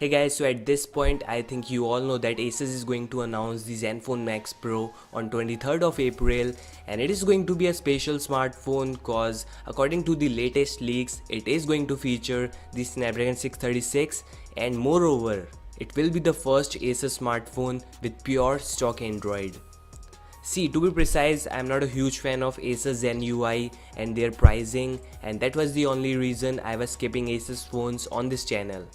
Hey guys, so at this point I think you all know that Asus is going to announce the Zenfone Max Pro on 23rd of April, and it is going to be a special smartphone cause according to the latest leaks it is going to feature the Snapdragon 636, and moreover it will be the first Asus smartphone with pure stock Android. See, to be precise, I am not a huge fan of Asus Zen UI and their pricing, and that was the only reason I was skipping Asus phones on this channel.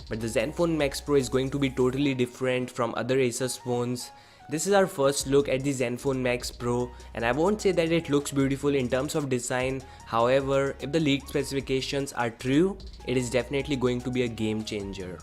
But the Zenfone Max Pro is going to be totally different from other Asus phones. This is our first look at the Zenfone Max Pro, and I won't say that it looks beautiful in terms of design. However, if the leaked specifications are true, it is definitely going to be a game changer.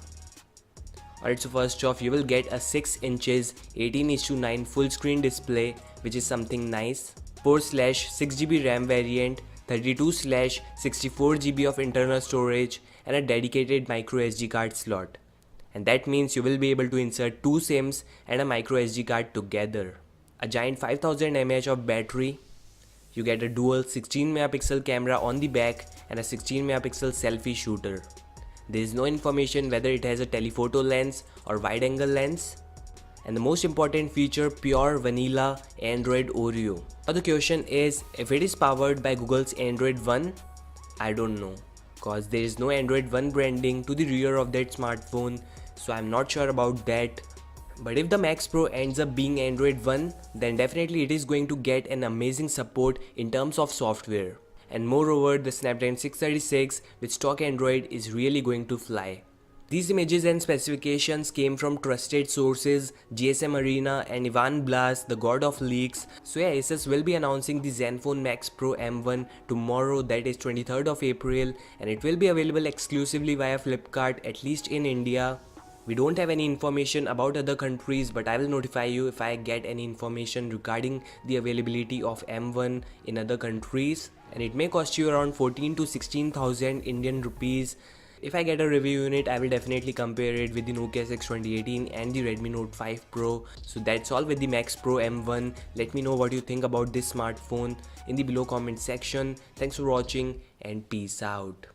Alright, so first off, you will get a 6 inches 18:9 full screen display, which is something nice. 4/6GB RAM variant, 32/64GB of internal storage, and a dedicated micro SD card slot. And that means you will be able to insert two SIMs and a micro SD card together. A giant 5000 mAh of battery. You get a dual 16 megapixel camera on the back and a 16 megapixel selfie shooter. There is no information whether it has a telephoto lens or wide angle lens. And the most important feature, pure vanilla Android Oreo. Now the question is, if it is powered by Google's Android One, I don't know, cause there is no Android One branding to the rear of that smartphone, so I'm not sure about that. But if the Max Pro ends up being Android One, then definitely it is going to get an amazing support in terms of software. And moreover, the Snapdragon 636 with stock Android is really going to fly. These images and specifications came from trusted sources, GSM Arena and Ivan Blas, the god of leaks. So yeah, Asus will be announcing the Zenfone Max Pro M1 tomorrow, that is 23rd of April, and it will be available exclusively via Flipkart, at least in India. We don't have any information about other countries, but I will notify you if I get any information regarding the availability of M1 in other countries. And it may cost you around 14 to 16,000 Indian rupees. If I get a review unit, I will definitely compare it with the Nokia 6 2018 and the Redmi Note 5 Pro. So that's all with the Max Pro M1. Let me know what you think about this smartphone in the below comment section. Thanks for watching and peace out.